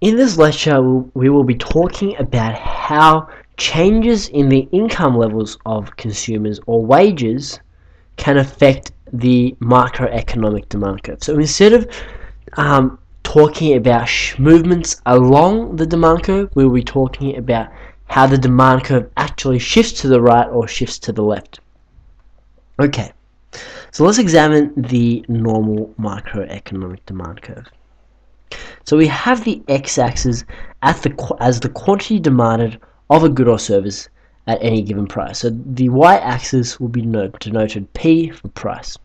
In this lecture, we will be talking about how changes in the income levels of consumers or wages can affect the macroeconomic demand curve. So instead of talking about movements along the demand curve, we will be talking about how the demand curve actually shifts to the right or shifts to the left. Okay, so let's examine the normal macroeconomic demand curve. So we have the x-axis as the quantity demanded of a good or service at any given price. So the y-axis will be denoted P for price.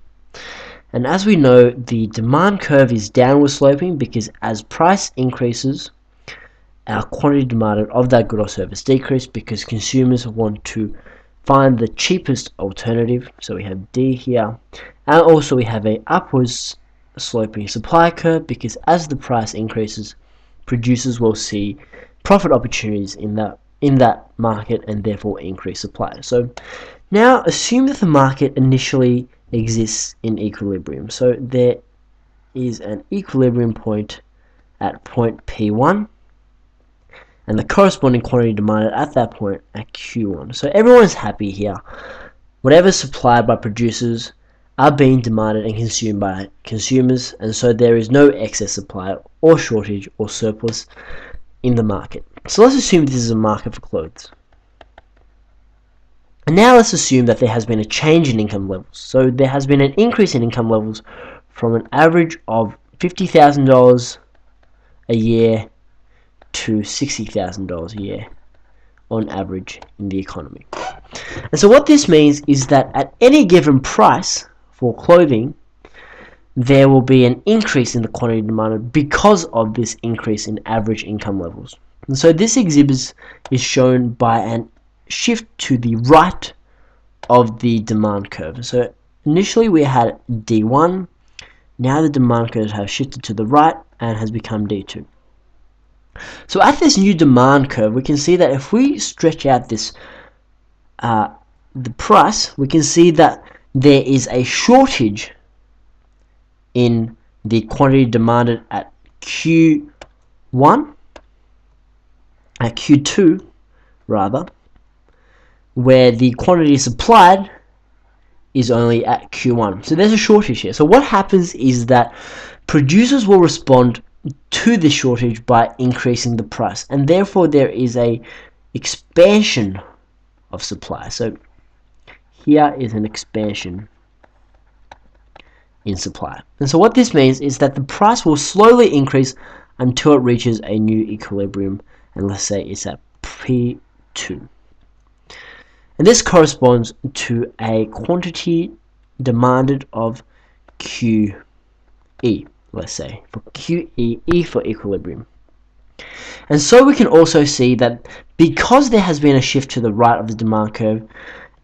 And as we know, the demand curve is downward sloping because as price increases, our quantity demanded of that good or service decreases because consumers want to find the cheapest alternative. So we have D here, and also we have a upwards sloping supply curve because as the price increases, producers will see profit opportunities in that market and therefore increase supply. So now assume that the market initially exists in equilibrium. So there is an equilibrium point at point P1 and the corresponding quantity demanded at that point at Q1. So everyone's happy here. Whatever's supplied by producers are being demanded and consumed by consumers, and so there is no excess supply or shortage or surplus in the market. So let's assume this is a market for clothes. And now let's assume that there has been a change in income levels. So there has been an increase in income levels from an average of $50,000 a year to $60,000 a year on average in the economy. And so what this means is that at any given price for clothing, there will be an increase in the quantity demanded because of this increase in average income levels. And so this exhibit is shown by an shift to the right of the demand curve. So initially we had D1, now the demand curve has shifted to the right and has become D2. So at this new demand curve, we can see that if we stretch out this the price, we can see that there is a shortage in the quantity demanded at Q2 rather, where the quantity supplied is only at Q1. So there's a shortage here. So what happens is that producers will respond to the shortage by increasing the price, and therefore there is a expansion of supply. So here is an expansion in supply. And so what this means is that the price will slowly increase until it reaches a new equilibrium, and let's say it's at P2. And this corresponds to a quantity demanded of QE, let's say, for QE, E for equilibrium. And so we can also see that because there has been a shift to the right of the demand curve,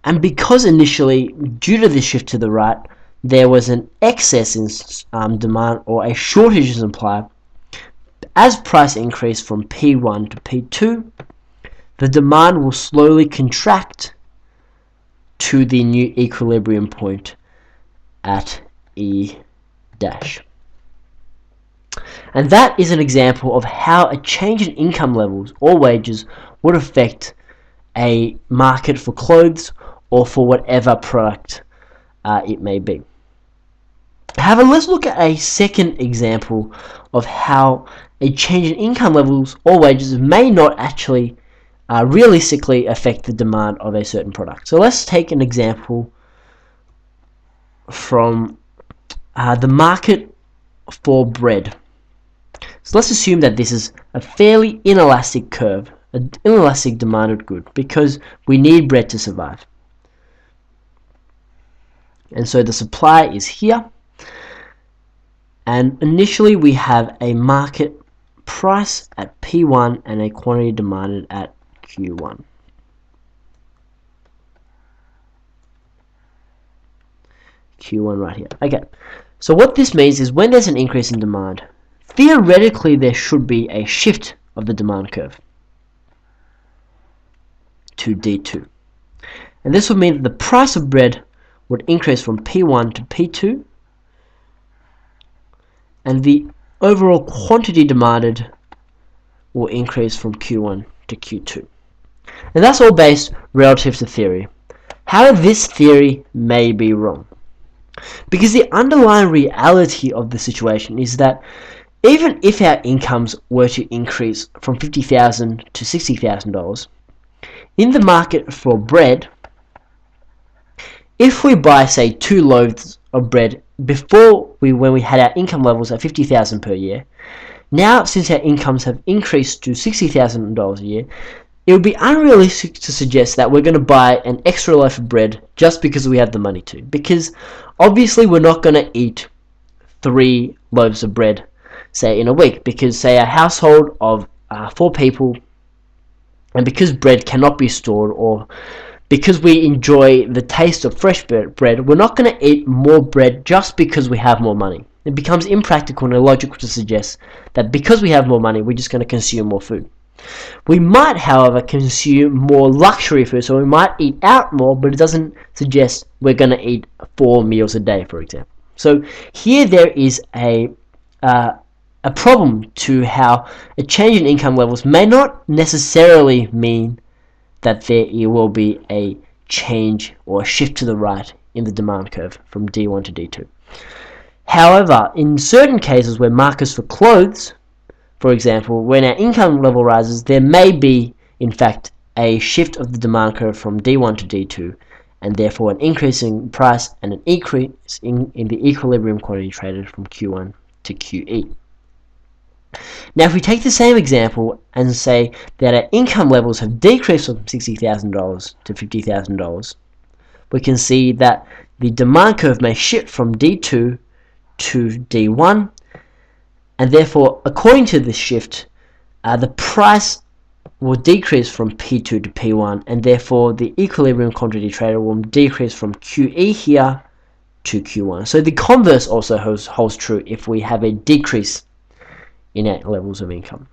and because initially, due to this shift to the right, there was an excess in demand or a shortage in supply, as price increased from P1 to P2, the demand will slowly contract to the new equilibrium point at E dash. And that is an example of how a change in income levels or wages would affect a market for clothes or for whatever product it may be. However, let's look at a second example of how a change in income levels or wages may not actually realistically affect the demand of a certain product. So let's take an example from the market for bread. So let's assume that this is a fairly inelastic curve, an inelastic demanded good, because we need bread to survive. And so the supply is here, and initially we have a market price at P1 and a quantity demanded at Q1. Q1 right here. Okay, so what this means is when there's an increase in demand, theoretically there should be a shift of the demand curve to D2. And this would mean that the price of bread would increase from P1 to P2, and the overall quantity demanded will increase from Q1 to Q2. And that's all based relative to theory. However, this theory may be wrong. Because the underlying reality of the situation is that even if our incomes were to increase from $50,000 to $60,000, in the market for bread, if we buy, say, 2 loaves of bread when we had our income levels at $50,000 per year, now since our incomes have increased to $60,000 a year, it would be unrealistic to suggest that we're going to buy an extra loaf of bread just because we have the money to. Because obviously we're not going to eat 3 loaves of bread, say, in a week. Because, say, a household of 4 people, and because bread cannot be stored, or because we enjoy the taste of fresh bread, we're not going to eat more bread just because we have more money. It becomes impractical and illogical to suggest that because we have more money, we're just going to consume more food. We might, however, consume more luxury food, so we might eat out more, but it doesn't suggest we're going to eat 4 meals a day, for example. So here there is a problem to how a change in income levels may not necessarily mean that there will be a change or a shift to the right in the demand curve from D1 to D2. However, in certain cases where markers for clothes, for example, when our income level rises, there may be, in fact, a shift of the demand curve from D1 to D2, and therefore an increase in price and an increase in the equilibrium quantity traded from Q1 to QE. Now, if we take the same example and say that our income levels have decreased from $60,000 to $50,000, we can see that the demand curve may shift from D2 to D1, and therefore, according to this shift, the price will decrease from P2 to P1, and therefore the equilibrium quantity traded will decrease from QE here to Q1. So the converse also holds true if we have a decrease in our levels of income.